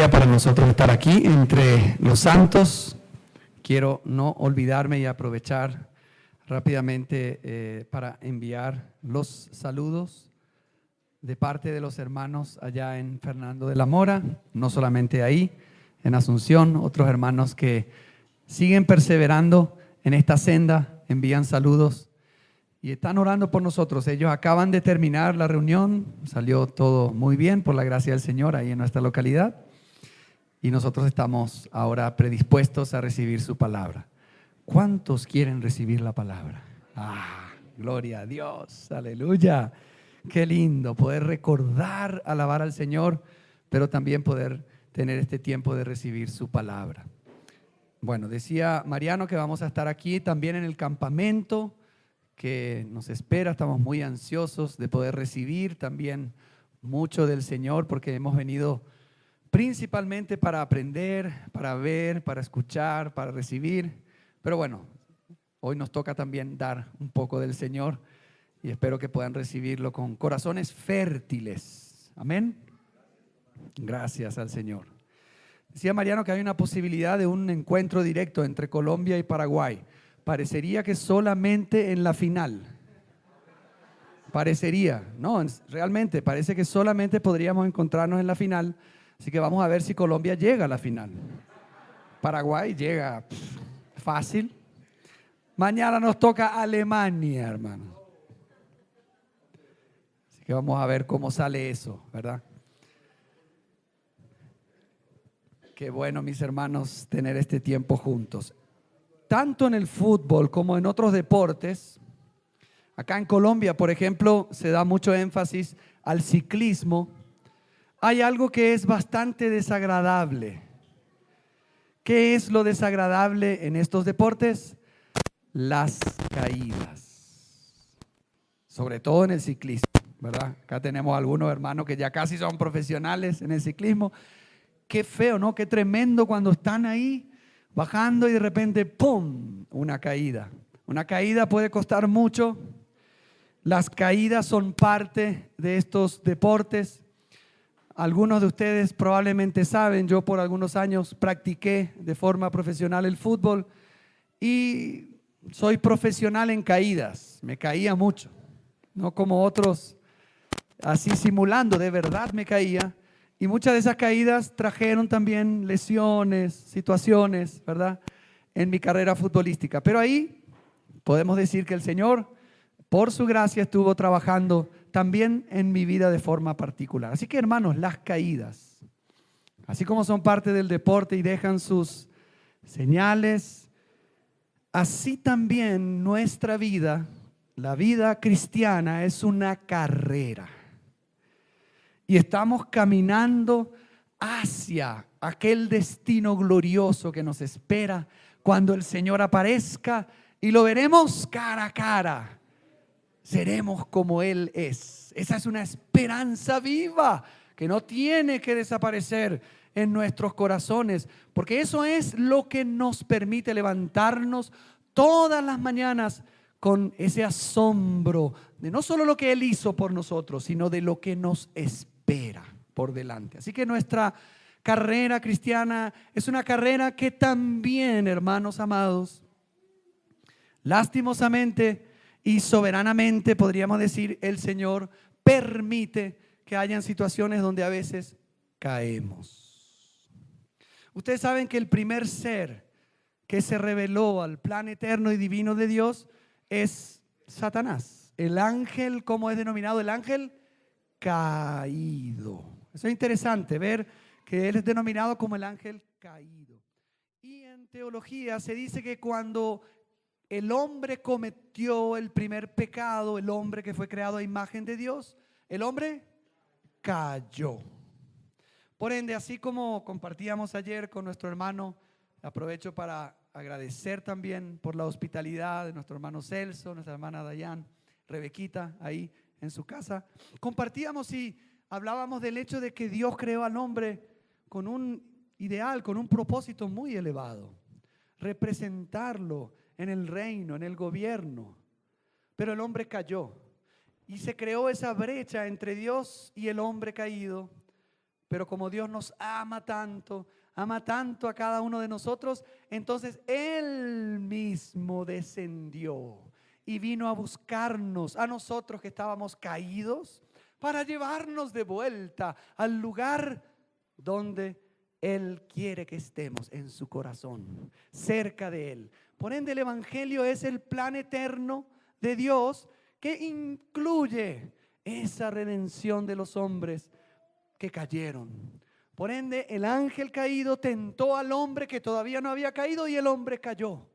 alegría para nosotros estar aquí entre los santos. Quiero no olvidarme y aprovechar rápidamente para enviar los saludos de parte de los hermanos allá en Fernando de la Mora, no solamente ahí, en Asunción, otros hermanos que siguen perseverando en esta senda, envían saludos y están orando por nosotros. Ellos acaban de terminar la reunión, salió todo muy bien por la gracia del Señor ahí en nuestra localidad y nosotros estamos ahora predispuestos a recibir su palabra. ¿Cuántos quieren recibir la palabra? Gloria a Dios, aleluya. Qué lindo poder recordar, alabar al Señor, pero también poder tener este tiempo de recibir su palabra. Bueno, decía Mariano que vamos a estar aquí también en el campamento que nos espera. Estamos muy ansiosos de poder recibir también mucho del Señor porque hemos venido principalmente para aprender, para ver, para escuchar, para recibir. Pero bueno, hoy nos toca también dar un poco del Señor y espero que puedan recibirlo con corazones fértiles. Amén. Gracias al Señor. Decía Mariano que hay una posibilidad de un encuentro directo entre Colombia y Paraguay. Parecería que solamente en la final. Parecería, no, realmente parece que solamente podríamos encontrarnos en la final. Así que vamos a ver si Colombia llega a la final. Paraguay llega fácil. Mañana nos toca Alemania, hermano. Así que vamos a ver cómo sale eso, ¿verdad? Qué bueno, mis hermanos, tener este tiempo juntos. Tanto en el fútbol como en otros deportes, acá en Colombia, por ejemplo, se da mucho énfasis al ciclismo. Hay algo que es bastante desagradable. ¿Qué es lo desagradable en estos deportes? Las caídas. Sobre todo en el ciclismo, ¿verdad? Acá tenemos algunos hermanos que ya casi son profesionales en el ciclismo. Qué feo, ¿no? Qué tremendo cuando están ahí bajando y de repente, ¡pum!, una caída. Una caída puede costar mucho. Las caídas son parte de estos deportes. Algunos de ustedes probablemente saben, yo por algunos años practiqué de forma profesional el fútbol y soy profesional en caídas. Me caía mucho, no como otros así simulando, de verdad me caía. Y muchas de esas caídas trajeron también lesiones, situaciones, ¿verdad?, en mi carrera futbolística. Pero ahí podemos decir que el Señor, por su gracia, estuvo trabajando también en mi vida de forma particular. Así que, hermanos, las caídas, así como son parte del deporte y dejan sus señales, así también nuestra vida, la vida cristiana, es una carrera. Y estamos caminando hacia aquel destino glorioso que nos espera cuando el Señor aparezca y lo veremos cara a cara. Seremos como Él es. Esa es una esperanza viva que no tiene que desaparecer en nuestros corazones, porque eso es lo que nos permite levantarnos todas las mañanas con ese asombro de no solo lo que Él hizo por nosotros, sino de lo que nos espera por delante. Así que nuestra carrera cristiana es una carrera que también, hermanos amados, lastimosamente y soberanamente, podríamos decir, el Señor permite que hayan situaciones donde a veces caemos. Ustedes saben que el primer ser que se reveló al plan eterno y divino de Dios es Satanás. El ángel, ¿cómo es denominado? El ángel caído. Eso es interesante ver que él es denominado como el ángel caído. Y en teología se dice que cuando el hombre cometió el primer pecado, el hombre que fue creado a imagen de Dios, el hombre cayó. Por ende, así como compartíamos ayer con nuestro hermano, aprovecho para agradecer también por la hospitalidad de nuestro hermano Celso, nuestra hermana Dayan, Rebequita, ahí en su casa. Compartíamos y hablábamos del hecho de que Dios creó al hombre con un ideal, con un propósito muy elevado: representarlo en el reino, en el gobierno. Pero el hombre cayó y se creó esa brecha entre Dios y el hombre caído Pero como Dios nos ama tanto a cada uno de nosotros, entonces Él mismo descendió y vino a buscarnos, a nosotros que estábamos caídos, para llevarnos de vuelta al lugar donde Él quiere que estemos, en su corazón, cerca de Él. Por ende, el Evangelio es el plan eterno de Dios que incluye esa redención de los hombres que cayeron. Por ende, el ángel caído tentó al hombre que todavía no había caído y el hombre cayó.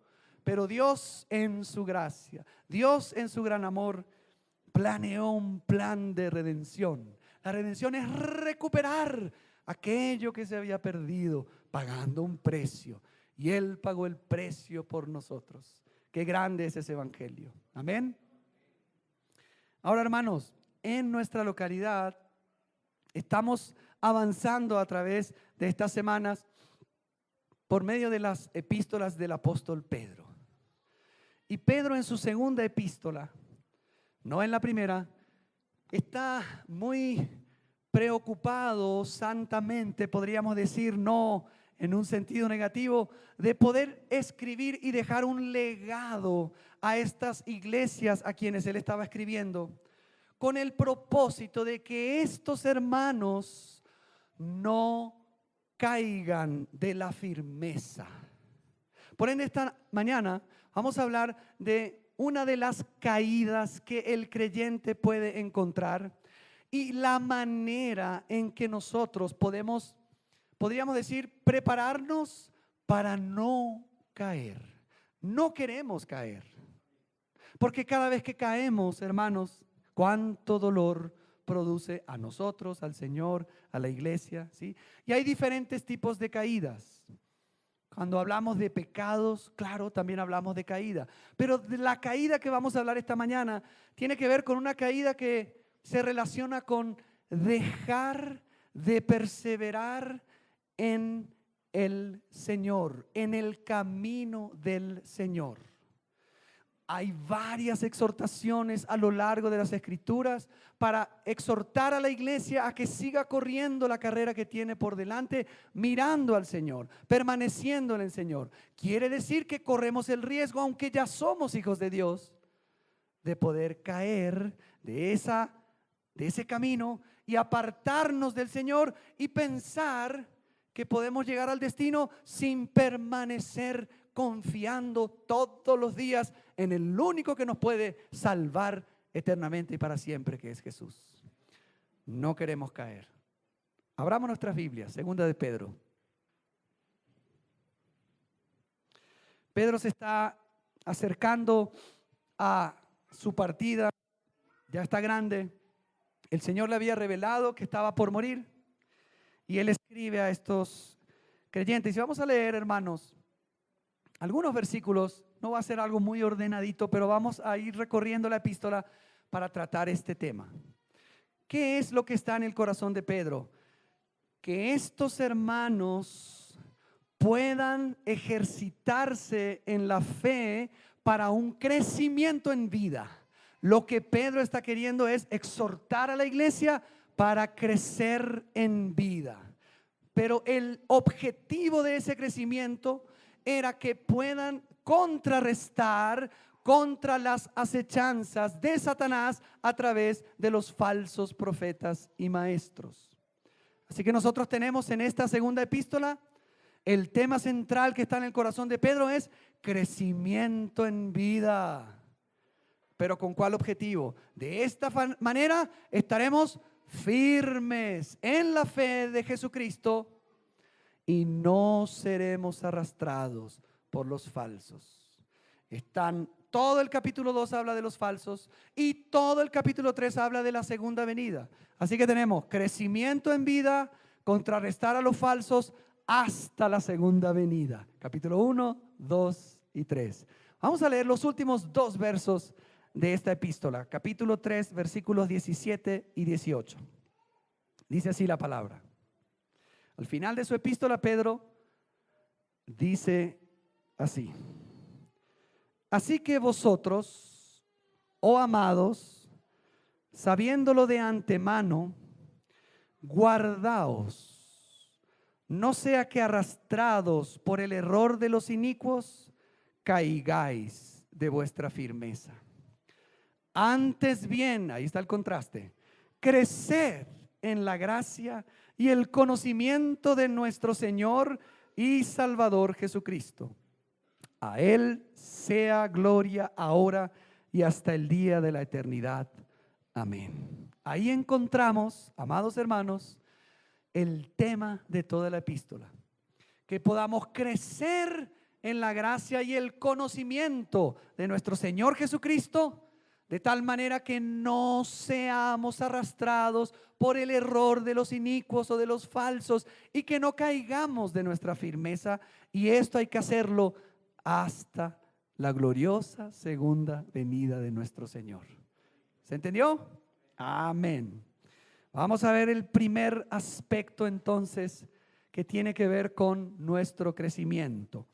Pero Dios en su gracia, Dios en su gran amor, planeó un plan de redención. La redención es recuperar aquello que se había perdido, pagando un precio. Y Él pagó el precio por nosotros. Qué grande es ese evangelio. Amén. Ahora, hermanos, en nuestra localidad estamos avanzando a través de estas semanas por medio de las epístolas del apóstol Pedro. Y Pedro en su segunda epístola, no en la primera, está muy preocupado santamente, podríamos decir, no en un sentido negativo, de poder escribir y dejar un legado a estas iglesias a quienes él estaba escribiendo, con el propósito de que estos hermanos no caigan de la firmeza. Por ende, esta mañana vamos a hablar de una de las caídas que el creyente puede encontrar y la manera en que nosotros podríamos decir, prepararnos para no caer. No queremos caer, porque cada vez que caemos, hermanos, cuánto dolor produce a nosotros, al Señor, a la iglesia, ¿sí? Y hay diferentes tipos de caídas. Cuando hablamos de pecados, claro, también hablamos de caída. Pero de la caída que vamos a hablar esta mañana tiene que ver con una caída que se relaciona con dejar de perseverar en el Señor, en el camino del Señor. Hay varias exhortaciones a lo largo de las Escrituras para exhortar a la iglesia a que siga corriendo la carrera que tiene por delante, mirando al Señor, permaneciendo en el Señor. Quiere decir que corremos el riesgo, aunque ya somos hijos de Dios, de poder caer de ese camino y apartarnos del Señor y pensar que podemos llegar al destino sin permanecer confiando todos los días en el único que nos puede salvar eternamente y para siempre, que es Jesús. No queremos caer. Abramos nuestras Biblias, segunda de Pedro. Pedro se está acercando a su partida, ya está grande. El Señor le había revelado que estaba por morir y él escribe a estos creyentes. Y vamos a leer, hermanos, algunos versículos. No va a ser algo muy ordenadito, pero vamos a ir recorriendo la epístola para tratar este tema. ¿Qué es lo que está en el corazón de Pedro? Que estos hermanos puedan ejercitarse en la fe para un crecimiento en vida. Lo que Pedro está queriendo es exhortar a la iglesia para crecer en vida. Pero el objetivo de ese crecimiento era que puedan contrarrestar contra las acechanzas de Satanás a través de los falsos profetas y maestros. Así que nosotros tenemos en esta segunda epístola el tema central que está en el corazón de Pedro es crecimiento en vida. ¿Pero con cuál objetivo? De esta manera estaremos firmes en la fe de Jesucristo y no seremos arrastrados por los falsos. Todo el capítulo 2 habla de los falsos y todo el capítulo 3 habla de la segunda venida. Así que tenemos crecimiento en vida, contrarrestar a los falsos hasta la segunda venida. Capítulo 1, 2 y 3. Vamos a leer los últimos dos versos de esta epístola. Capítulo 3, versículos 17 y 18. Dice así la palabra. Al final de su epístola, Pedro dice así: así que vosotros, oh amados, sabiéndolo de antemano, guardaos, no sea que arrastrados por el error de los inicuos, caigáis de vuestra firmeza. Antes bien, ahí está el contraste, creced en la gracia y el conocimiento de nuestro Señor y Salvador Jesucristo. A Él sea gloria ahora y hasta el día de la eternidad. Amén. Ahí encontramos, amados hermanos, el tema de toda la epístola. Que podamos crecer en la gracia y el conocimiento de nuestro Señor Jesucristo, de tal manera que no seamos arrastrados por el error de los inicuos o de los falsos y que no caigamos de nuestra firmeza. Y esto hay que hacerlo hasta la gloriosa segunda venida de nuestro Señor. ¿Se entendió? Amén. Vamos a ver el primer aspecto entonces que tiene que ver con nuestro crecimiento.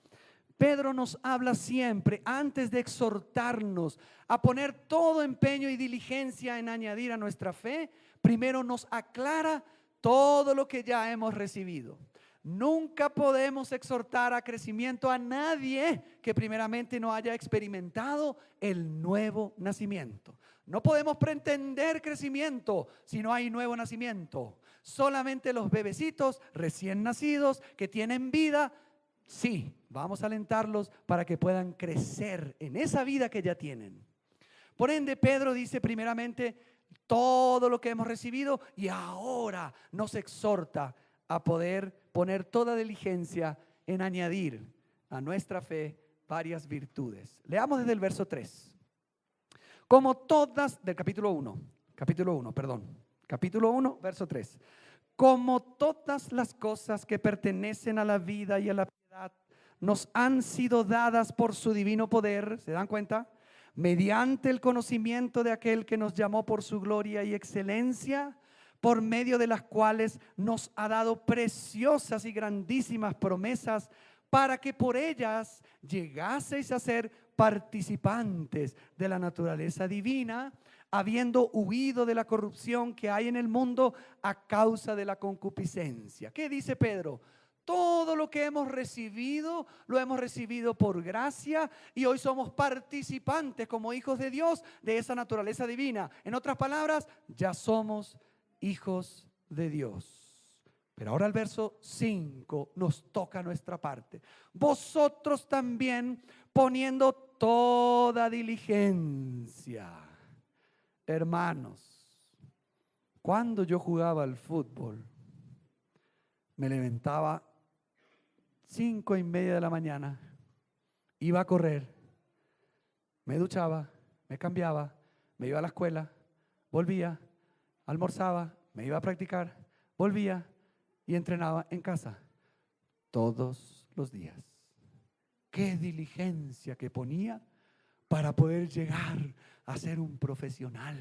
Pedro nos habla siempre, antes de exhortarnos a poner todo empeño y diligencia en añadir a nuestra fe, primero nos aclara todo lo que ya hemos recibido. Nunca podemos exhortar a crecimiento a nadie que primeramente no haya experimentado el nuevo nacimiento. No podemos pretender crecimiento si no hay nuevo nacimiento. Solamente los bebecitos recién nacidos que tienen vida, sí, vamos a alentarlos para que puedan crecer en esa vida que ya tienen. Por ende, Pedro dice primeramente todo lo que hemos recibido y ahora nos exhorta a poder poner toda diligencia en añadir a nuestra fe varias virtudes. Leamos desde el verso 3. Como todas, del capítulo 1, capítulo 1, verso 3. Como todas las cosas que pertenecen a la vida y a la piedad nos han sido dadas por su divino poder, ¿se dan cuenta? Mediante el conocimiento de aquel que nos llamó por su gloria y excelencia, por medio de las cuales nos ha dado preciosas y grandísimas promesas, para que por ellas llegaseis a ser participantes de la naturaleza divina, habiendo huido de la corrupción que hay en el mundo a causa de la concupiscencia. ¿Qué dice Pedro? Todo lo que hemos recibido, lo hemos recibido por gracia y hoy somos participantes como hijos de Dios de esa naturaleza divina. En otras palabras, ya somos hijos de Dios. Pero ahora el verso 5 nos toca nuestra parte. Vosotros también poniendo toda diligencia. Hermanos, cuando yo jugaba al fútbol, me levantaba 5:30 de la mañana, iba a correr, me duchaba, me cambiaba, me iba a la escuela, volvía, almorzaba, me iba a practicar, volvía y entrenaba en casa todos los días. Qué diligencia que ponía para poder llegar a ser un profesional.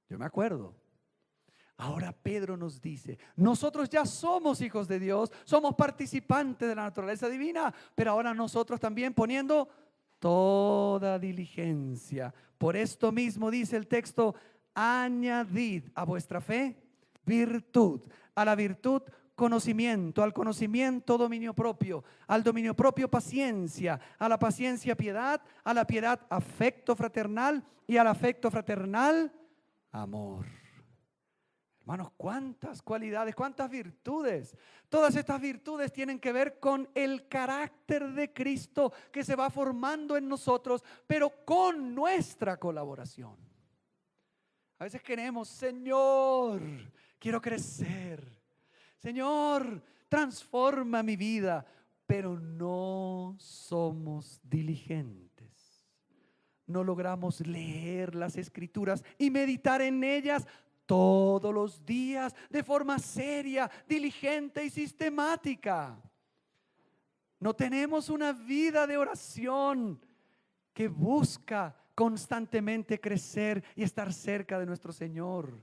Yo me acuerdo. Ahora Pedro nos dice, nosotros ya somos hijos de Dios, somos participantes de la naturaleza divina, pero ahora nosotros también poniendo toda diligencia. Por esto mismo dice el texto, añadid a vuestra fe virtud, a la virtud conocimiento, al conocimiento dominio propio, al dominio propio paciencia, a la paciencia piedad, a la piedad afecto fraternal y al afecto fraternal amor. Hermanos, cuántas cualidades, cuántas virtudes. Todas estas virtudes tienen que ver con el carácter de Cristo que se va formando en nosotros, pero con nuestra colaboración. A veces queremos, Señor, quiero crecer. Señor, transforma mi vida, pero no somos diligentes. No logramos leer las Escrituras y meditar en ellas todos los días de forma seria, diligente y sistemática. No tenemos una vida de oración que busca constantemente crecer y estar cerca de nuestro Señor.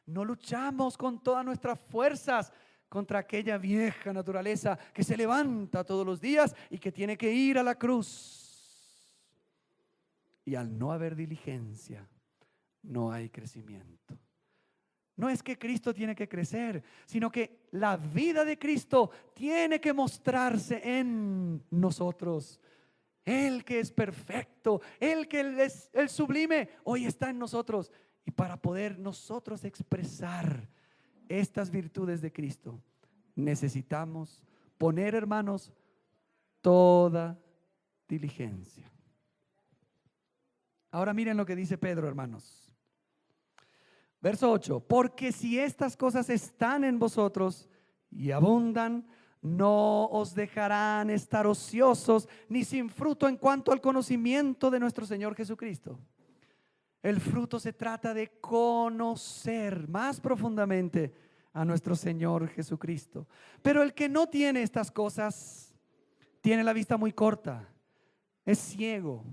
No luchamos con todas nuestras fuerzas contra aquella vieja naturaleza que se levanta todos los días y que tiene que ir a la cruz. Y al no haber diligencia, no hay crecimiento. No es que Cristo tiene que crecer, sino que la vida de Cristo tiene que mostrarse en nosotros. Él que es perfecto, Él que es el sublime, hoy está en nosotros. Y para poder nosotros expresar estas virtudes de Cristo, necesitamos poner, hermanos, toda diligencia. Ahora miren lo que dice Pedro, hermanos. Verso 8, porque si estas cosas están en vosotros y abundan, no os dejarán estar ociosos ni sin fruto en cuanto al conocimiento de nuestro Señor Jesucristo. El fruto se trata de conocer más profundamente a nuestro Señor Jesucristo. Pero el que no tiene estas cosas tiene la vista muy corta, es ciego,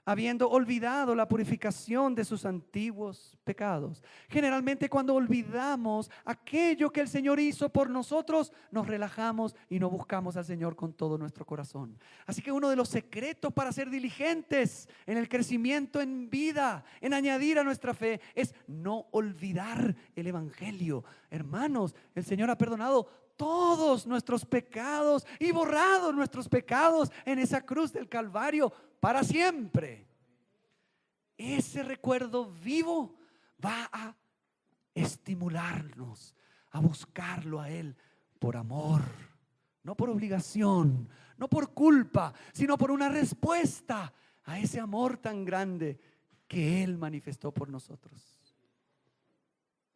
habiendo olvidado la purificación de sus antiguos pecados. Generalmente cuando olvidamos aquello que el Señor hizo por nosotros, nos relajamos y no buscamos al Señor con todo nuestro corazón. Así que uno de los secretos para ser diligentes en el crecimiento en vida, en añadir a nuestra fe, es no olvidar el Evangelio. Hermanos, el Señor ha perdonado todos nuestros pecados y borrado nuestros pecados en esa cruz del Calvario para siempre. Ese recuerdo vivo va a estimularnos a buscarlo a Él por amor, no por obligación, no por culpa, sino por una respuesta a ese amor tan grande que Él manifestó por nosotros.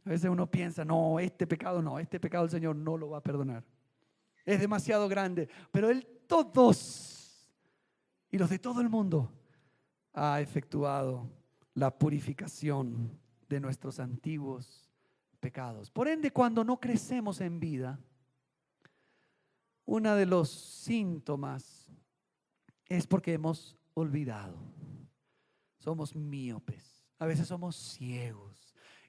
A veces uno piensa, no, este pecado el Señor no lo va a perdonar. Es demasiado grande, pero Él todos y los de todo el mundo ha efectuado la purificación de nuestros antiguos pecados. Por ende, cuando no crecemos en vida, uno de los síntomas es porque hemos olvidado. Somos míopes, a veces somos ciegos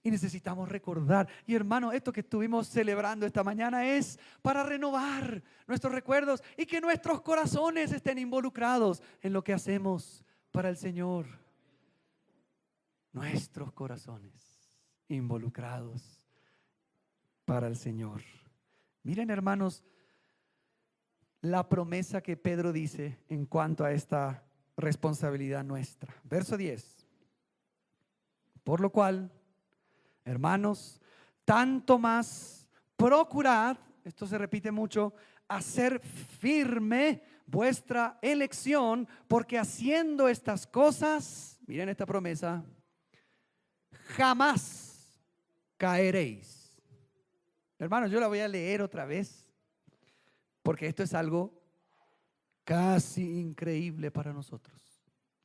y necesitamos recordar. Y hermano, esto que estuvimos celebrando esta mañana es para renovar nuestros recuerdos y que nuestros corazones estén involucrados en lo que hacemos para el Señor. Nuestros corazones involucrados para el Señor. Miren, hermanos, la promesa que Pedro dice en cuanto a esta responsabilidad nuestra. Verso 10. Por lo cual, hermanos, tanto más procurad, esto se repite mucho, hacer firme vuestra elección, porque haciendo estas cosas, miren esta promesa, jamás caeréis. Hermanos, yo la voy a leer otra vez, porque esto es algo casi increíble para nosotros.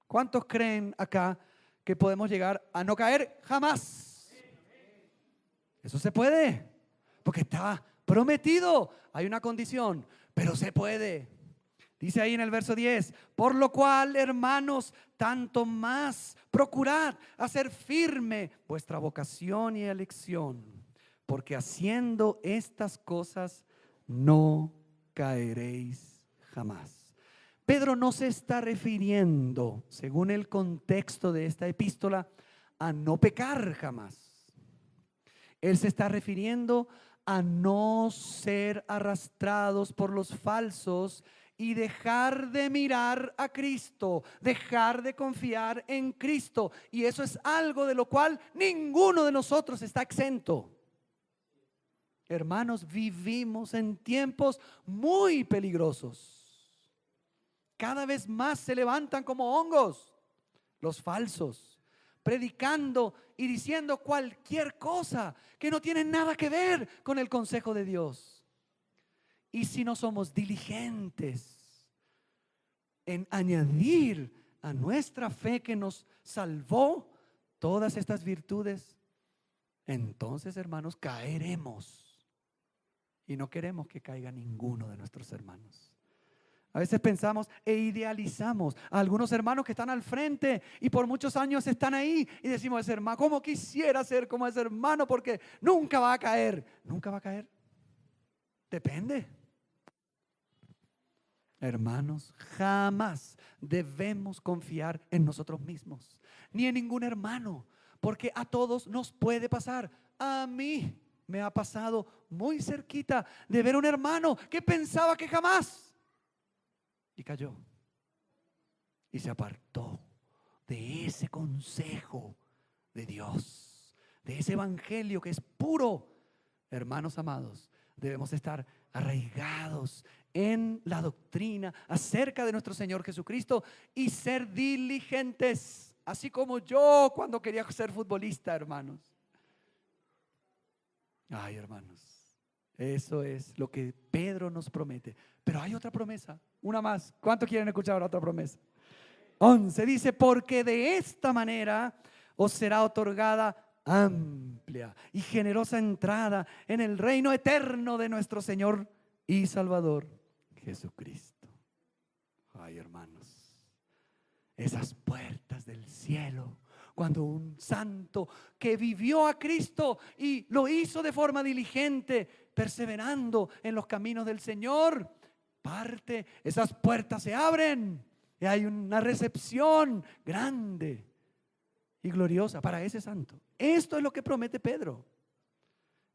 ¿Cuántos creen acá que podemos llegar a no caer jamás? Eso se puede, porque está prometido. Hay una condición, pero se puede. Dice ahí en el verso 10, por lo cual, hermanos, tanto más procurad hacer firme vuestra vocación y elección, porque haciendo estas cosas no caeréis jamás. Pedro no se está refiriendo, según el contexto de esta epístola, a no pecar jamás. Él se está refiriendo a no ser arrastrados por los falsos y dejar de mirar a Cristo, dejar de confiar en Cristo. Y eso es algo de lo cual ninguno de nosotros está exento. Hermanos, vivimos en tiempos muy peligrosos. Cada vez más se levantan como hongos los falsos, predicando y diciendo cualquier cosa que no tiene nada que ver con el consejo de Dios. Y si no somos diligentes en añadir a nuestra fe que nos salvó todas estas virtudes, entonces, hermanos, caeremos. Y no queremos que caiga ninguno de nuestros hermanos. A veces pensamos e idealizamos a algunos hermanos que están al frente y por muchos años están ahí y decimos, ese hermano, ¿cómo quisiera ser como ese hermano? Porque nunca va a caer. ¿Nunca va a caer? Depende. Hermanos, jamás debemos confiar en nosotros mismos, ni en ningún hermano, porque a todos nos puede pasar. a mí me ha pasado muy cerquita de ver un hermano que pensaba que jamás, y cayó y se apartó de ese consejo de Dios, de ese evangelio que es puro. Hermanos amados, debemos estar arraigados en la doctrina acerca de nuestro Señor Jesucristo y ser diligentes, así como yo cuando quería ser futbolista, hermanos. Ay, hermanos, eso es lo que Pedro nos promete. Pero hay otra promesa, una más. ¿Cuánto quieren escuchar otra promesa? 11 dice, porque de esta manera os será otorgada amplia y generosa entrada en el reino eterno de nuestro Señor y Salvador Jesucristo. Ay, hermanos, esas puertas del cielo, cuando un santo que vivió a Cristo y lo hizo de forma diligente, perseverando en los caminos del Señor, parte, esas puertas se abren y hay una recepción grande y gloriosa para ese santo. Esto es lo que promete Pedro.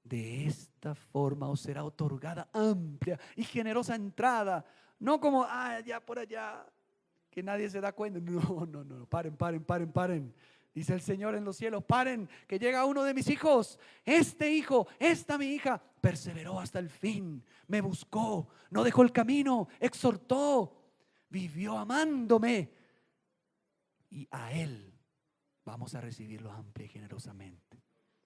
De esta forma os será otorgada amplia y generosa entrada, no como allá por allá, que nadie se da cuenta. No, paren. Dice el Señor en los cielos, paren, que llega uno de mis hijos. Este hijo, esta mi hija, perseveró hasta el fin, me buscó, no dejó el camino, exhortó, vivió amándome, y a él vamos a recibirlo amplia y generosamente.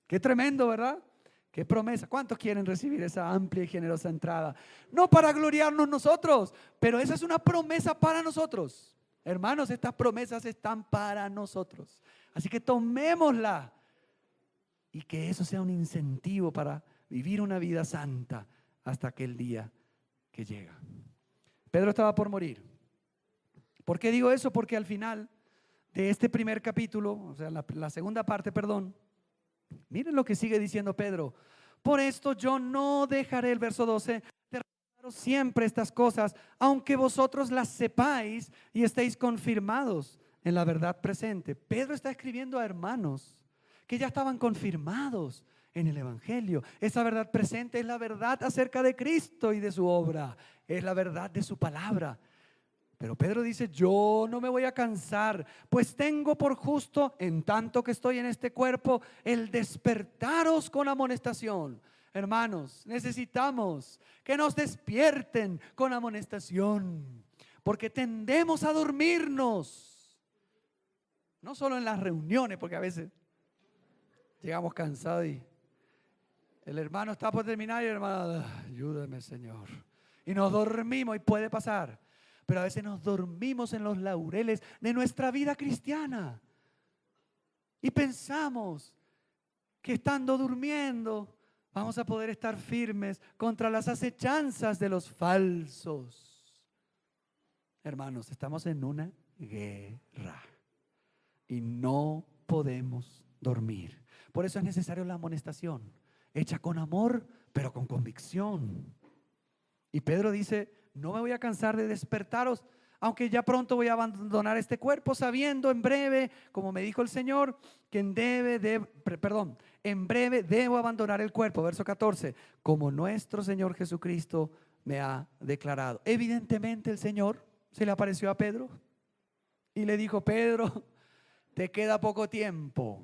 Qué tremendo, ¿verdad? Qué promesa. ¿Cuántos quieren recibir esa amplia y generosa entrada? No para gloriarnos nosotros, pero esa es una promesa para nosotros. Hermanos, estas promesas están para nosotros. Así que tomémosla y que eso sea un incentivo para vivir una vida santa hasta aquel día que llega. Pedro estaba por morir. ¿Por qué digo eso? Porque al final de este primer capítulo, o sea, la segunda parte, perdón, miren lo que sigue diciendo Pedro. Por esto yo no dejaré, el verso 12, de recordaros siempre estas cosas, aunque vosotros las sepáis y estéis confirmados en la verdad presente. Pedro está escribiendo a hermanos que ya estaban confirmados en el evangelio. Esa verdad presente es la verdad acerca de Cristo y de su obra, es la verdad de su palabra. Pero Pedro dice, yo no me voy a cansar, pues tengo por justo, en tanto que estoy en este cuerpo, el despertaros con amonestación. Hermanos, necesitamos que nos despierten con amonestación, porque tendemos a dormirnos. No solo en las reuniones, porque a veces llegamos cansados y el hermano está por terminar y el hermano, ayúdame, Señor. Y nos dormimos, y puede pasar. Pero a veces nos dormimos en los laureles de nuestra vida cristiana y pensamos que estando durmiendo vamos a poder estar firmes contra las acechanzas de los falsos. Hermanos, estamos en una guerra y no podemos dormir. Por eso es necesario la amonestación, hecha con amor, pero con convicción. Y Pedro dice, no me voy a cansar de despertaros, aunque ya pronto voy a abandonar este cuerpo, sabiendo en breve, como me dijo el Señor, que en breve debo abandonar el cuerpo. Verso 14, como nuestro Señor Jesucristo me ha declarado. Evidentemente el Señor se le apareció a Pedro y le dijo, Pedro, te queda poco tiempo,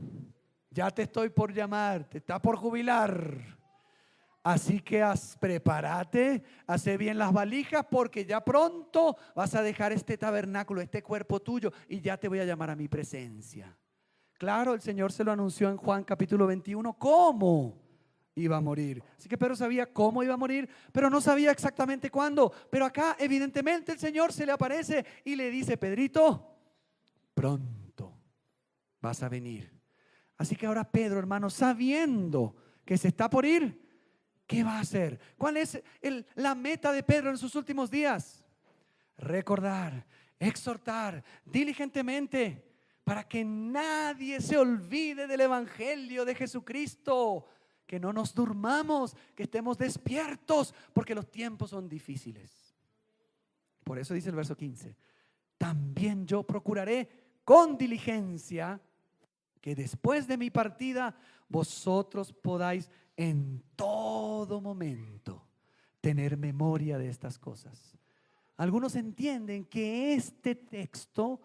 ya te estoy por llamar, te está por jubilar. Así que prepárate, hace bien las valijas, porque ya pronto vas a dejar este tabernáculo, este cuerpo tuyo, y ya te voy a llamar a mi presencia. Claro, el Señor se lo anunció en Juan capítulo 21, cómo iba a morir. Así que Pedro sabía cómo iba a morir, pero no sabía exactamente cuándo. Pero acá evidentemente el Señor se le aparece y le dice, Pedrito, pronto vas a venir. Así que ahora Pedro, hermano, sabiendo que se está por ir, ¿qué va a hacer? ¿Cuál es la meta de Pedro en sus últimos días? Recordar, exhortar diligentemente para que nadie se olvide del evangelio de Jesucristo, que no nos durmamos, que estemos despiertos, porque los tiempos son difíciles. Por eso dice el verso 15, también yo procuraré con diligencia que después de mi partida vosotros podáis en todo momento tener memoria de estas cosas. Algunos entienden que este texto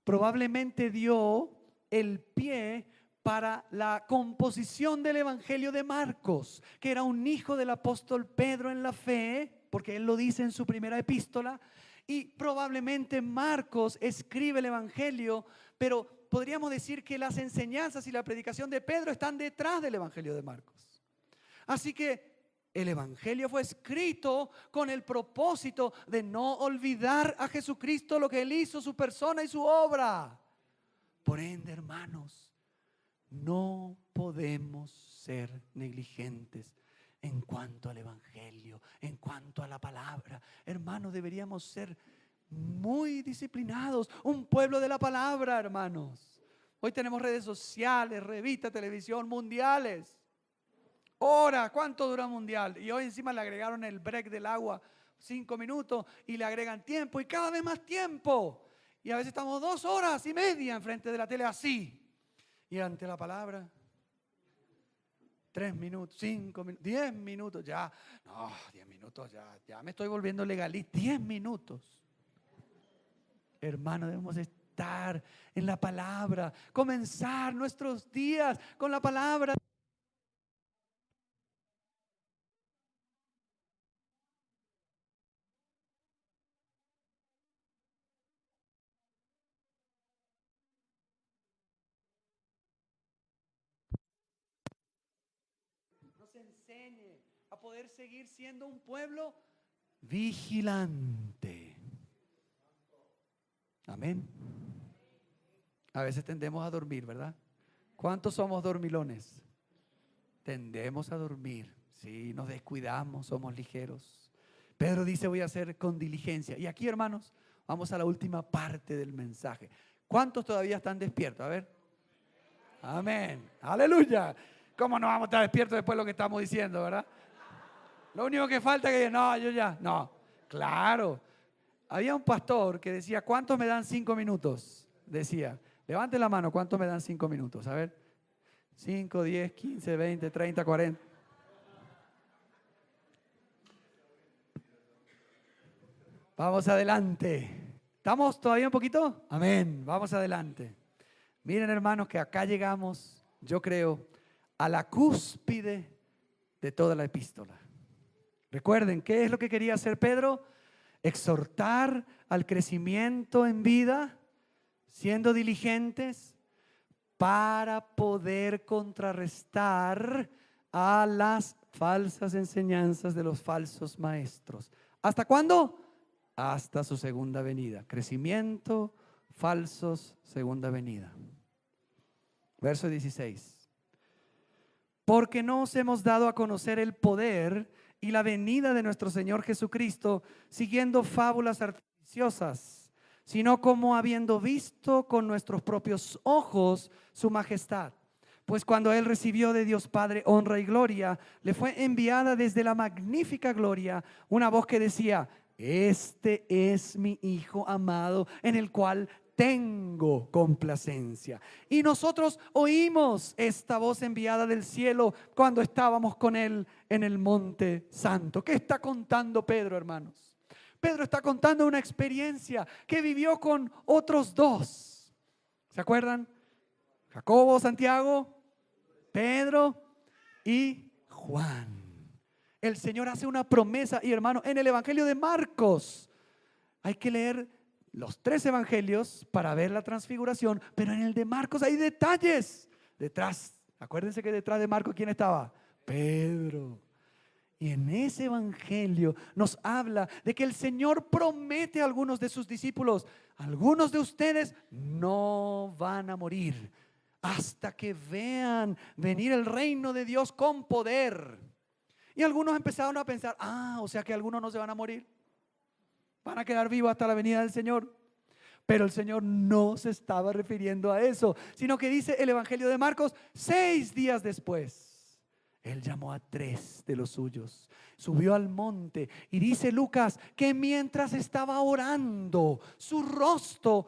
probablemente dio el pie para la composición del Evangelio de Marcos, que era un hijo del apóstol Pedro en la fe, porque él lo dice en su primera epístola, y probablemente Marcos escribe el Evangelio, pero podríamos decir que las enseñanzas y la predicación de Pedro están detrás del Evangelio de Marcos. Así que el Evangelio fue escrito con el propósito de no olvidar a Jesucristo, lo que Él hizo, su persona y su obra. Por ende, hermanos, no podemos ser negligentes en cuanto al Evangelio, en cuanto a la palabra. Hermanos, deberíamos ser muy disciplinados, un pueblo de la palabra, hermanos. Hoy tenemos redes sociales, revistas, televisión, mundiales. Hora, ¿cuánto dura un mundial? Y hoy encima le agregaron el break del agua, 5 minutos, y le agregan tiempo y cada vez más tiempo. Y a veces estamos 2 horas y media enfrente de la tele así. Y ante la palabra, 3 minutos, 5 minutos, 10 minutos, ya. No, 10 minutos, ya me estoy volviendo legalista. 10 minutos. Hermano, debemos estar en la palabra, comenzar nuestros días con la palabra. Nos enseñe a poder seguir siendo un pueblo vigilante. Amén. A veces tendemos a dormir, ¿verdad? ¿Cuántos somos dormilones? Tendemos a dormir. Sí, nos descuidamos, somos ligeros. Pedro dice, voy a hacer con diligencia. Y aquí, hermanos, vamos a la última parte del mensaje. ¿Cuántos todavía están despiertos? A ver. Amén. Aleluya. ¿Cómo no vamos a estar despiertos después de lo que estamos diciendo, verdad? Lo único que falta es que no, yo ya, no. Claro. Había un pastor que decía, ¿cuántos me dan 5 minutos? Decía, levante la mano, ¿cuántos me dan 5 minutos? A ver, 5, 10, 15, 20, 30, 40. Vamos adelante. ¿Estamos todavía un poquito? Amén, vamos adelante. Miren, hermanos, que acá llegamos, yo creo, a la cúspide de toda la epístola. Recuerden, ¿qué es lo que quería hacer Pedro? Exhortar al crecimiento en vida, siendo diligentes para poder contrarrestar a las falsas enseñanzas de los falsos maestros. ¿Hasta cuándo? Hasta su segunda venida. Crecimiento, falsos, segunda venida. Verso 16. Porque no os hemos dado a conocer el poder y la venida de nuestro Señor Jesucristo siguiendo fábulas artificiosas, sino como habiendo visto con nuestros propios ojos su majestad. Pues cuando Él recibió de Dios Padre honra y gloria, le fue enviada desde la magnífica gloria una voz que decía: este es mi Hijo amado, en el cual tengo complacencia. Y nosotros oímos esta voz enviada del cielo cuando estábamos con Él en el monte santo. ¿Qué está contando Pedro, hermanos? Pedro está contando una experiencia que vivió con otros dos. ¿Se acuerdan? Jacobo, Santiago, Pedro y Juan. El Señor hace una promesa, y hermano, en el Evangelio de Marcos hay que leer los 3 evangelios para ver la transfiguración, pero en el de Marcos hay detalles. Detrás, acuérdense que detrás de Marcos, ¿quién estaba? Pedro. Y en ese evangelio nos habla de que el Señor promete a algunos de sus discípulos: algunos de ustedes no van a morir hasta que vean venir el reino de Dios con poder. Y algunos empezaron a pensar: o sea que algunos no se van a morir, van a quedar vivos hasta la venida del Señor. Pero el Señor no se estaba refiriendo a eso, sino que dice el Evangelio de Marcos: 6 días después, Él llamó a 3 de los suyos, subió al monte y dice Lucas que mientras estaba orando, su rostro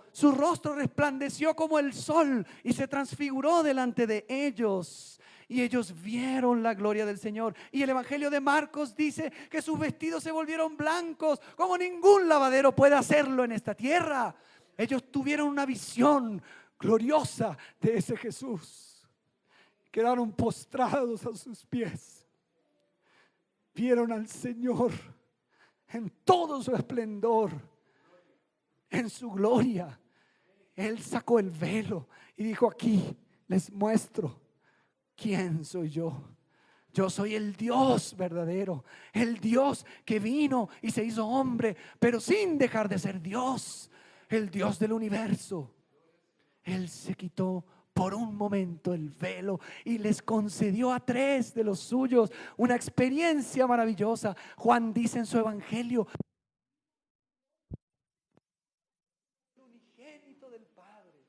resplandeció como el sol y se transfiguró delante de ellos. Y ellos vieron la gloria del Señor. Y el Evangelio de Marcos dice que sus vestidos se volvieron blancos como ningún lavadero puede hacerlo en esta tierra. Ellos tuvieron una visión gloriosa de ese Jesús. Quedaron postrados a sus pies. Vieron al Señor en todo su esplendor, en su gloria. Él sacó el velo y dijo: aquí les muestro quién soy yo. Yo soy el Dios verdadero, el Dios que vino y se hizo hombre, pero sin dejar de ser Dios, el Dios del universo. Él se quitó por un momento el velo y les concedió a 3 de los suyos una experiencia maravillosa. Juan dice en su evangelio: el unigénito del Padre.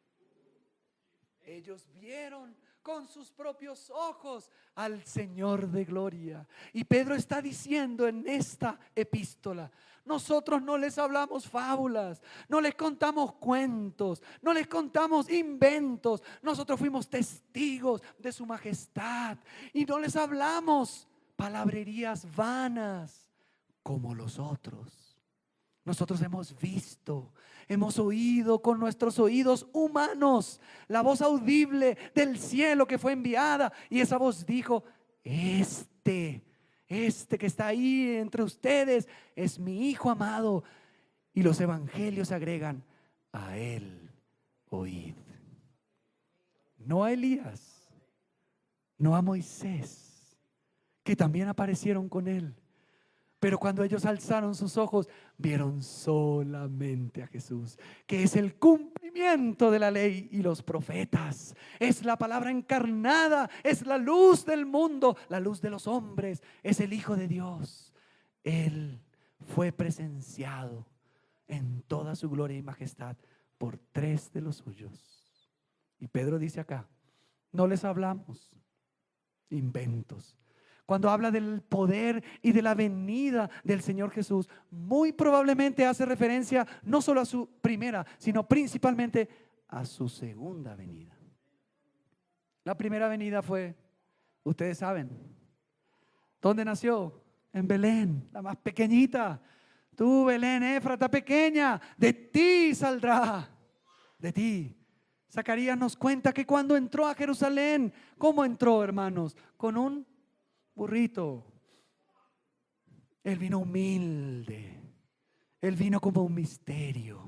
Ellos vieron con sus propios ojos al Señor de gloria. Y Pedro está diciendo en esta epístola: nosotros no les hablamos fábulas, no les contamos cuentos, no les contamos inventos. Nosotros fuimos testigos de su majestad y no les hablamos palabrerías vanas como los otros. Nosotros hemos visto, hemos oído con nuestros oídos humanos la voz audible del cielo que fue enviada, y esa voz dijo: este que está ahí entre ustedes es mi Hijo amado. Y los evangelios agregan: a él oíd. No a Elías, no a Moisés, que también aparecieron con él. Pero cuando ellos alzaron sus ojos, vieron solamente a Jesús, que es el cumplimiento de la ley y los profetas. Es la palabra encarnada, es la luz del mundo, la luz de los hombres, es el Hijo de Dios. Él fue presenciado en toda su gloria y majestad por 3 de los suyos. Y Pedro dice acá: no les hablamos inventos. Cuando habla del poder y de la venida del Señor Jesús, muy probablemente hace referencia no solo a su primera, sino principalmente a su segunda venida. La primera venida fue, ustedes saben, ¿dónde nació? En Belén, la más pequeñita. Tú, Belén Éfrata pequeña, de ti saldrá, de ti. Zacarías nos cuenta que cuando entró a Jerusalén, ¿cómo entró, hermanos? Con un burrito. Él vino humilde. Él vino como un misterio.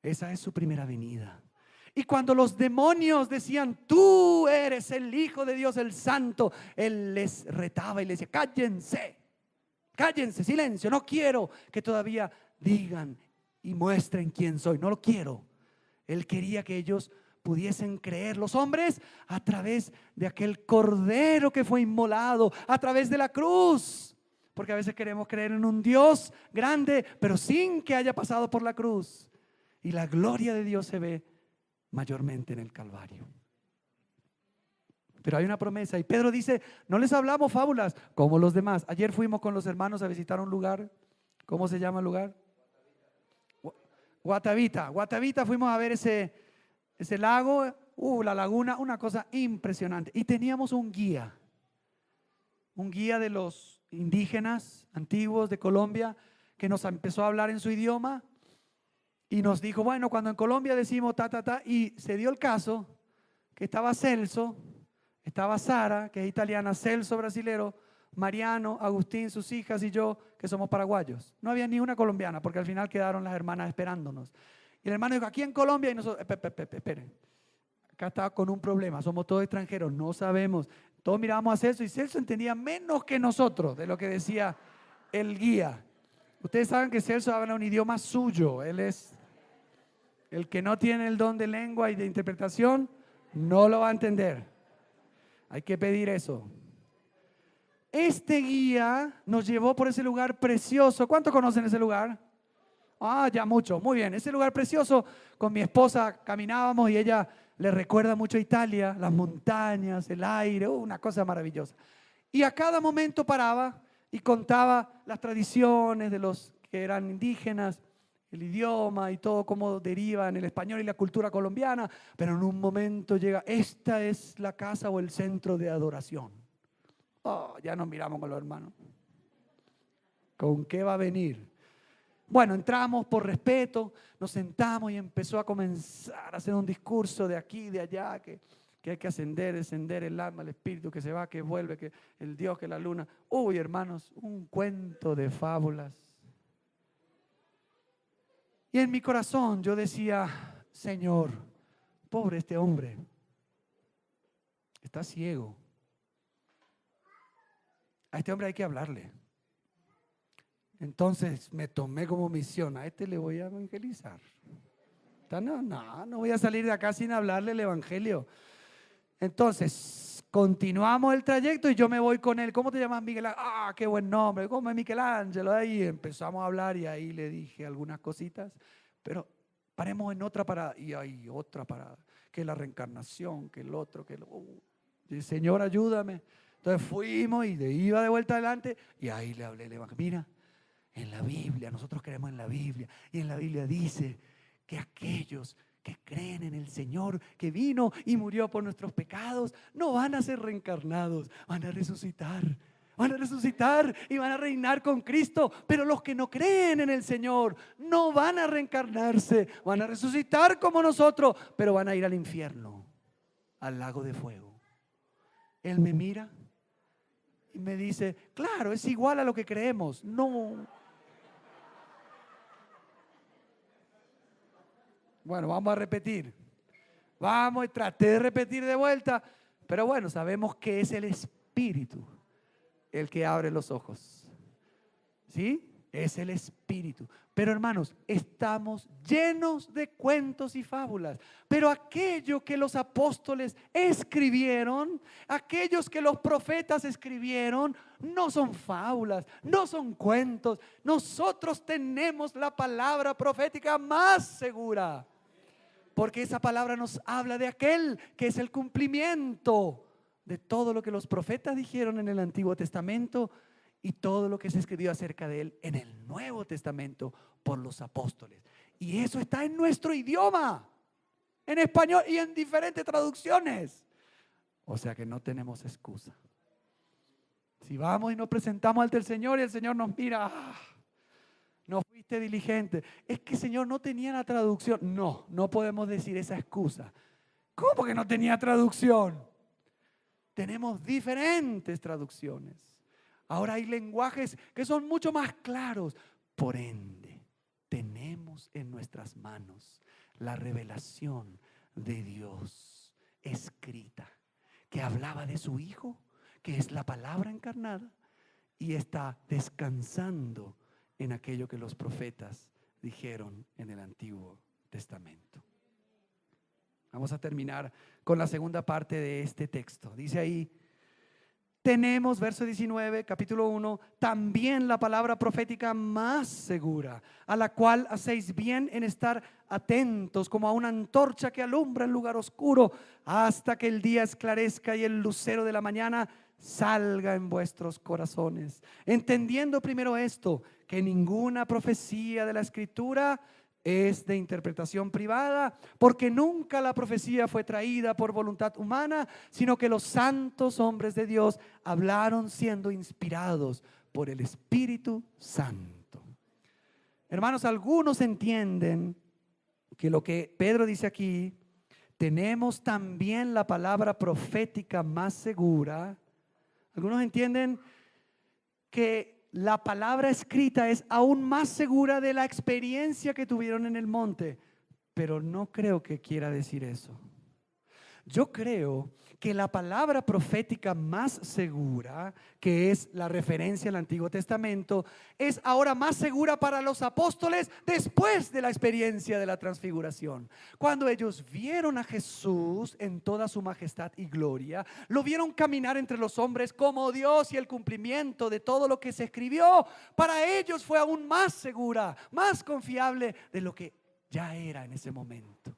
Esa es su primera venida. Y cuando los demonios decían: tú eres el Hijo de Dios, el Santo, Él les retaba y les decía: cállense, cállense, silencio, no quiero que todavía digan y muestren quién soy, no lo quiero. Él quería que ellos pudiesen creer, los hombres, a través de aquel cordero que fue inmolado, a través de la cruz. Porque a veces queremos creer en un Dios grande, pero sin que haya pasado por la cruz. Y la gloria de Dios se ve mayormente en el Calvario. Pero hay una promesa, y Pedro dice: no les hablamos fábulas como los demás. Ayer fuimos con los hermanos a visitar un lugar. ¿Cómo se llama el lugar? Guatavita. Guatavita, fuimos a ver ese lago, la laguna, una cosa impresionante. Y teníamos un guía de los indígenas antiguos de Colombia, que nos empezó a hablar en su idioma y nos dijo: bueno, cuando en Colombia decimos ta, ta, ta, y se dio el caso que estaba Celso, estaba Sara, que es italiana, Celso brasilero, Mariano, Agustín, sus hijas y yo, que somos paraguayos. No había ni una colombiana, porque al final quedaron las hermanas esperándonos. Y el hermano dijo: aquí en Colombia, y nosotros, esperen, acá está con un problema, somos todos extranjeros, no sabemos. Todos mirábamos a Celso y Celso entendía menos que nosotros de lo que decía el guía. Ustedes saben que Celso habla un idioma suyo, él es el que no tiene el don de lengua y de interpretación, no lo va a entender. Hay que pedir eso. Este guía nos llevó por ese lugar precioso. ¿Cuántos conocen ese lugar? Ah, ya mucho, muy bien. Ese lugar precioso, con mi esposa caminábamos y ella le recuerda mucho a Italia, las montañas, el aire, una cosa maravillosa. Y a cada momento paraba y contaba las tradiciones de los que eran indígenas, el idioma y todo cómo deriva en el español y la cultura colombiana, pero en un momento llega, esta es la casa o el centro de adoración. Oh, ya nos miramos con los hermanos. ¿Con qué va a venir? Bueno, entramos por respeto, nos sentamos y empezó a comenzar a hacer un discurso de aquí, de allá, que hay que ascender, descender el alma, el espíritu, que se va, que vuelve, que el Dios, que la luna. Uy, hermanos, un cuento de fábulas. Y en mi corazón yo decía, Señor, pobre este hombre, está ciego. A este hombre hay que hablarle. Entonces me tomé como misión, a este le voy a evangelizar. No voy a salir de acá sin hablarle el evangelio. Entonces, continuamos el trayecto y yo me voy con él. ¿Cómo te llamas, Miguel Ángel? Ah, qué buen nombre. ¿Cómo es Michelangelo? Ahí empezamos a hablar y ahí le dije algunas cositas. Pero paremos en otra parada. Y hay otra parada. Que la reencarnación, que el otro, que el... Y, Señor, ayúdame. Entonces fuimos y iba de vuelta adelante y ahí le hablé el evangelio. Mira, en la Biblia, nosotros creemos en la Biblia. Y en la Biblia dice que aquellos que creen en el Señor, que vino y murió por nuestros pecados, no van a ser reencarnados, van a resucitar. Van a resucitar y van a reinar con Cristo. Pero los que no creen en el Señor no van a reencarnarse, van a resucitar como nosotros, pero van a ir al infierno, al lago de fuego. Él me mira y me dice, claro, es igual a lo que creemos. No. Bueno, vamos a repetir. Vamos, traté de repetir de vuelta. Pero bueno, sabemos que es el Espíritu el que abre los ojos. ¿Sí? Es el Espíritu. Pero hermanos, estamos llenos de cuentos y fábulas. Pero aquello que los apóstoles escribieron, aquellos que los profetas escribieron, no son fábulas, no son cuentos. Nosotros tenemos la palabra profética más segura. Porque esa palabra nos habla de aquel que es el cumplimiento de todo lo que los profetas dijeron en el Antiguo Testamento y todo lo que se escribió acerca de él en el Nuevo Testamento por los apóstoles. Y eso está en nuestro idioma, en español y en diferentes traducciones. O sea que no tenemos excusa. Si vamos y nos presentamos ante el Señor y el Señor nos mira, no fuiste diligente. Es que el Señor no tenía la traducción. No podemos decir esa excusa. ¿Cómo que no tenía traducción? Tenemos diferentes traducciones. Ahora hay lenguajes que son mucho más claros. Por ende, tenemos en nuestras manos la revelación de Dios escrita, que hablaba de su Hijo, que es la palabra encarnada, y está descansando en aquello que los profetas dijeron en el Antiguo Testamento. Vamos a terminar con la segunda parte de este texto. Dice ahí, tenemos, verso 19, capítulo 1, también la palabra profética más segura, a la cual hacéis bien en estar atentos como a una antorcha que alumbra en lugar oscuro, hasta que el día esclarezca y el lucero de la mañana salga en vuestros corazones. Entendiendo primero esto, que ninguna profecía de la Escritura es de interpretación privada, porque nunca la profecía fue traída por voluntad humana, sino que los santos hombres de Dios hablaron siendo inspirados por el Espíritu Santo. Hermanos, algunos entienden que lo que Pedro dice aquí, tenemos también la palabra profética más segura. Algunos entienden que la palabra escrita es aún más segura de la experiencia que tuvieron en el monte, pero no creo que quiera decir eso. Yo creo que la palabra profética más segura, que es la referencia al Antiguo Testamento, es ahora más segura para los apóstoles después de la experiencia de la transfiguración. Cuando ellos vieron a Jesús en toda su majestad y gloria, lo vieron caminar entre los hombres como Dios, y el cumplimiento de todo lo que se escribió para ellos fue aún más segura, más confiable de lo que ya era en ese momento.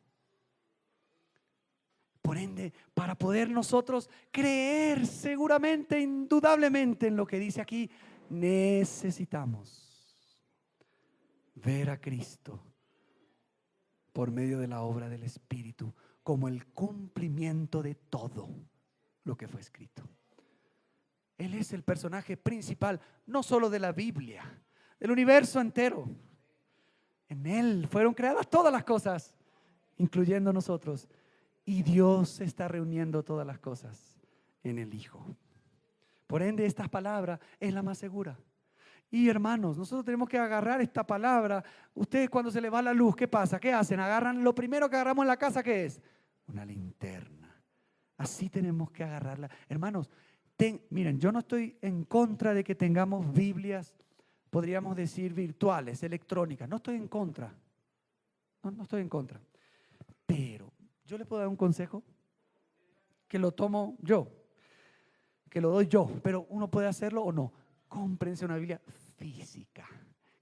Por ende, para poder nosotros creer seguramente, indudablemente en lo que dice aquí, necesitamos ver a Cristo por medio de la obra del Espíritu como el cumplimiento de todo lo que fue escrito. Él es el personaje principal, no solo de la Biblia, del universo entero. En Él fueron creadas todas las cosas, incluyendo nosotros. Y Dios está reuniendo todas las cosas en el Hijo. Por ende, esta palabra es la más segura. Y hermanos, nosotros tenemos que agarrar esta palabra. Ustedes, cuando se les va la luz, ¿qué pasa? ¿Qué hacen? Agarran, lo primero que agarramos en la casa, ¿qué es? Una linterna. Así tenemos que agarrarla. Hermanos, miren, yo no estoy en contra de que tengamos Biblias, podríamos decir virtuales, electrónicas. No estoy en contra. No estoy en contra. Pero yo le puedo dar un consejo que lo tomo yo, que lo doy yo, pero uno puede hacerlo o no. Cómprense una Biblia física,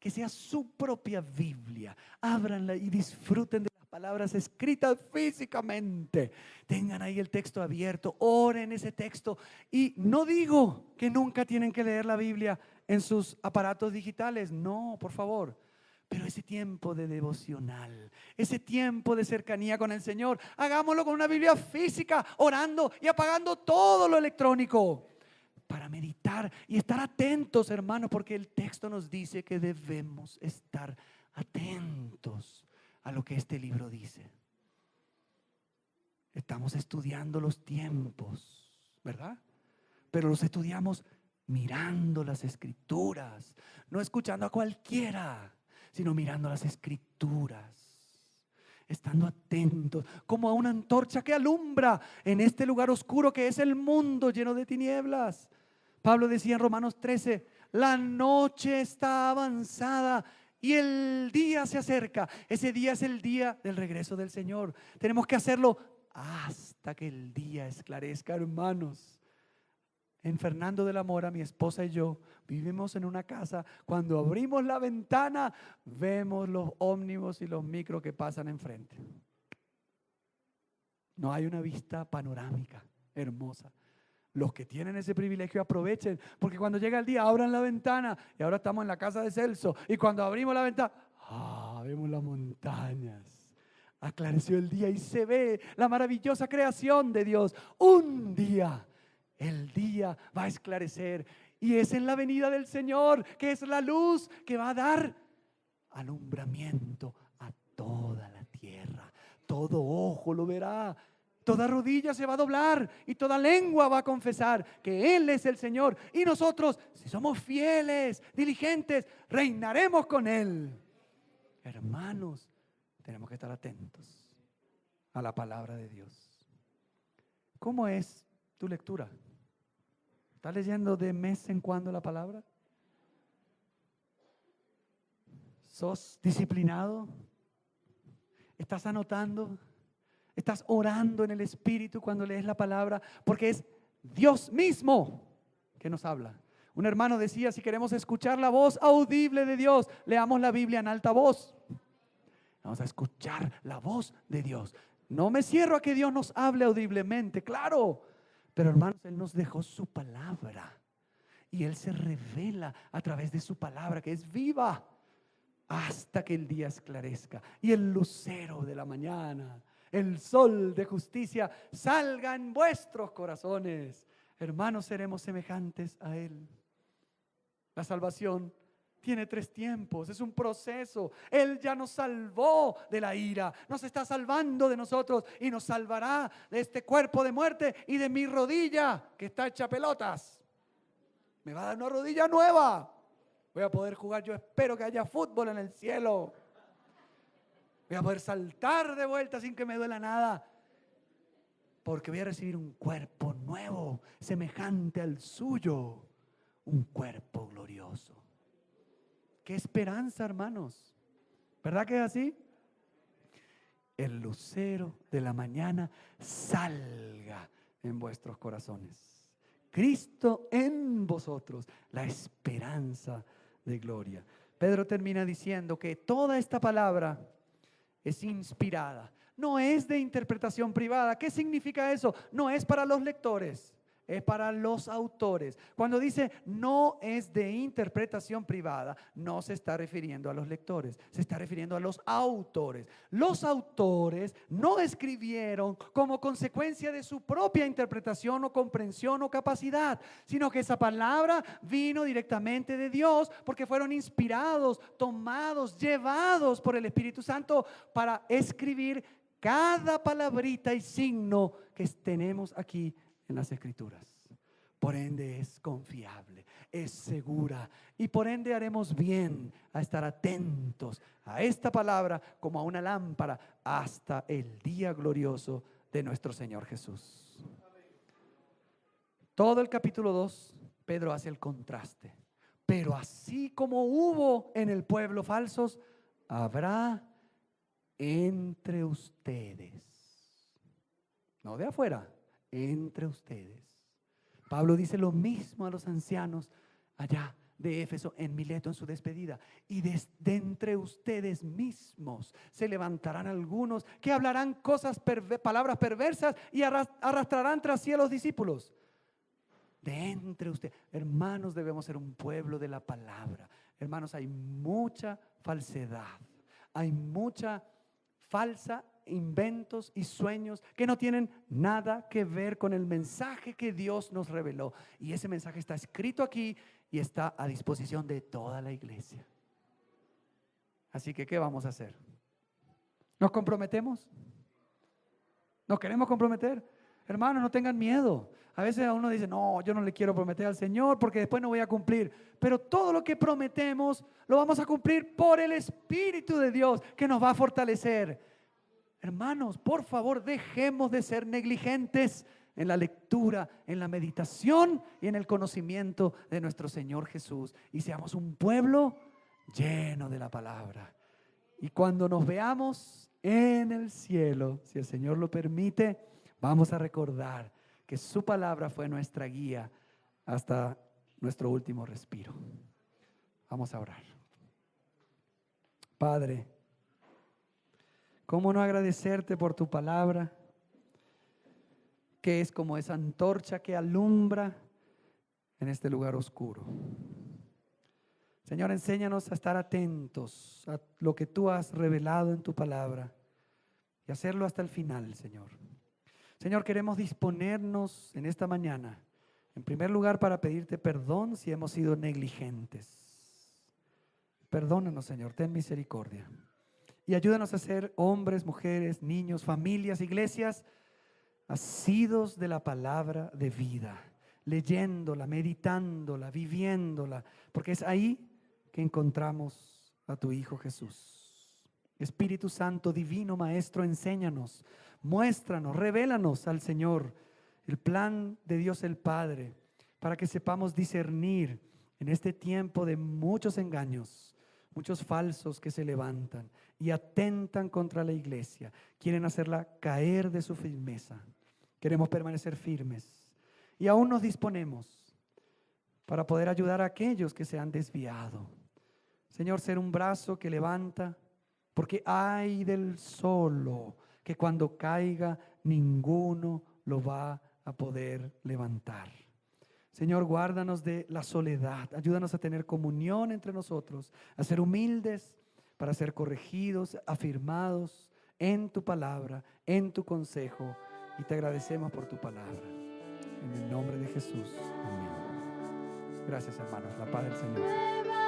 que sea su propia Biblia. Ábranla y disfruten de las palabras escritas físicamente. Tengan ahí el texto abierto, oren ese texto. Y no digo que nunca tienen que leer la Biblia en sus aparatos digitales, no, por favor. Pero ese tiempo de devocional, ese tiempo de cercanía con el Señor, hagámoslo con una Biblia física, orando y apagando todo lo electrónico, para meditar y estar atentos, hermanos, porque el texto nos dice que debemos estar atentos a lo que este libro dice. Estamos estudiando los tiempos, ¿verdad? Pero los estudiamos mirando las Escrituras, no escuchando a cualquiera, sino mirando las Escrituras, estando atentos, como a una antorcha que alumbra en este lugar oscuro que es el mundo lleno de tinieblas. Pablo decía en Romanos 13, la noche está avanzada y el día se acerca. Ese día es el día del regreso del Señor. Tenemos que hacerlo hasta que el día esclarezca, hermanos. En Fernando de la Mora, mi esposa y yo vivimos en una casa. Cuando abrimos la ventana, vemos los ómnibus y los micros que pasan enfrente. No hay una vista panorámica hermosa. Los que tienen ese privilegio aprovechen, porque cuando llega el día abran la ventana. Y ahora estamos en la casa de Celso, y cuando abrimos la ventana, vemos las montañas. Aclareció el día y se ve la maravillosa creación de Dios. Un día el día va a esclarecer, y es en la venida del Señor, que es la luz que va a dar alumbramiento a toda la tierra. Todo ojo lo verá, toda rodilla se va a doblar y toda lengua va a confesar que Él es el Señor. Y nosotros, si somos fieles, diligentes, reinaremos con Él. Hermanos, tenemos que estar atentos a la palabra de Dios. ¿Cómo es tu lectura? ¿Estás leyendo de vez en cuando la palabra? ¿Sos disciplinado? ¿Estás anotando? ¿Estás orando en el Espíritu cuando lees la palabra? Porque es Dios mismo que nos habla. Un hermano decía, si queremos escuchar la voz audible de Dios, leamos la Biblia en alta voz. Vamos a escuchar la voz de Dios. No me cierro a que Dios nos hable audiblemente, claro. Pero hermanos, Él nos dejó su palabra. Y Él se revela a través de su palabra, que es viva, hasta que el día esclarezca y el lucero de la mañana, el sol de justicia, salga en vuestros corazones. Hermanos, seremos semejantes a Él. La salvación tiene 3 tiempos, es un proceso. Él ya nos salvó de la ira, nos está salvando de nosotros y nos salvará de este cuerpo de muerte y de mi rodilla que está hecha pelotas. Me va a dar una rodilla nueva. Voy a poder jugar, yo espero que haya fútbol en el cielo. Voy a poder saltar de vuelta sin que me duela nada. porque voy a recibir un cuerpo nuevo, semejante al suyo, un cuerpo glorioso. ¡Qué esperanza, hermanos! ¿Verdad que es así? El lucero de la mañana salga en vuestros corazones. Cristo en vosotros, la esperanza de gloria. Pedro termina diciendo que toda esta palabra es inspirada, no es de interpretación privada. ¿Qué significa eso? No es para los lectores, es para los autores. Cuando dice no es de interpretación privada, no se está refiriendo a los lectores, se está refiriendo a los autores. Los autores no escribieron como consecuencia de su propia interpretación o comprensión o capacidad, sino que esa palabra vino directamente de Dios, porque fueron inspirados, tomados, llevados por el Espíritu Santo para escribir cada palabrita y signo que tenemos aquí en las Escrituras. Por ende es confiable, es segura, y por ende haremos bien a estar atentos a esta palabra como a una lámpara hasta el día glorioso de nuestro Señor Jesús. Todo el capítulo 2, Pedro hace el contraste. Pero así como hubo en el pueblo falsos, habrá entre ustedes. No de afuera, entre ustedes. Pablo dice lo mismo a los ancianos allá de Éfeso en Mileto en su despedida. Y de entre ustedes mismos se levantarán algunos que hablarán palabras perversas y arrastrarán tras sí a los discípulos. De entre ustedes, hermanos, debemos ser un pueblo de la palabra. Hermanos, hay mucha falsedad, hay mucha falsa inventos y sueños que no tienen nada que ver con el mensaje que Dios nos reveló. Y ese mensaje está escrito aquí y está a disposición de toda la iglesia. Así que, ¿qué vamos a hacer? ¿Nos comprometemos? ¿Nos queremos comprometer? Hermanos, no tengan miedo. A veces a uno dice, no, yo no le quiero prometer al Señor porque después no voy a cumplir. Pero todo lo que prometemos lo vamos a cumplir por el Espíritu de Dios que nos va a fortalecer. Hermanos, por favor, dejemos de ser negligentes en la lectura, en la meditación y en el conocimiento de nuestro Señor Jesús. Y seamos un pueblo lleno de la palabra. Y cuando nos veamos en el cielo, si el Señor lo permite, vamos a recordar que su palabra fue nuestra guía hasta nuestro último respiro. Vamos a orar. Padre, ¿cómo no agradecerte por tu palabra, que es como esa antorcha que alumbra en este lugar oscuro? Señor, enséñanos a estar atentos a lo que tú has revelado en tu palabra y hacerlo hasta el final, Señor. Señor, queremos disponernos en esta mañana, en primer lugar, para pedirte perdón si hemos sido negligentes. Perdónanos, Señor, ten misericordia. Y ayúdanos a ser hombres, mujeres, niños, familias, iglesias, asidos de la palabra de vida, leyéndola, meditándola, viviéndola, porque es ahí que encontramos a tu Hijo Jesús. Espíritu Santo, divino Maestro, enséñanos, muéstranos, revélanos al Señor el plan de Dios el Padre, para que sepamos discernir en este tiempo de muchos engaños, muchos falsos que se levantan y atentan contra la iglesia, quieren hacerla caer de su firmeza. Queremos permanecer firmes y aún nos disponemos para poder ayudar a aquellos que se han desviado. Señor, ser un brazo que levanta, porque ay del solo, que cuando caiga ninguno lo va a poder levantar. Señor, guárdanos de la soledad, ayúdanos a tener comunión entre nosotros, a ser humildes para ser corregidos, afirmados en tu palabra, en tu consejo, y te agradecemos por tu palabra. En el nombre de Jesús, amén. Gracias, hermanos, la paz del Señor.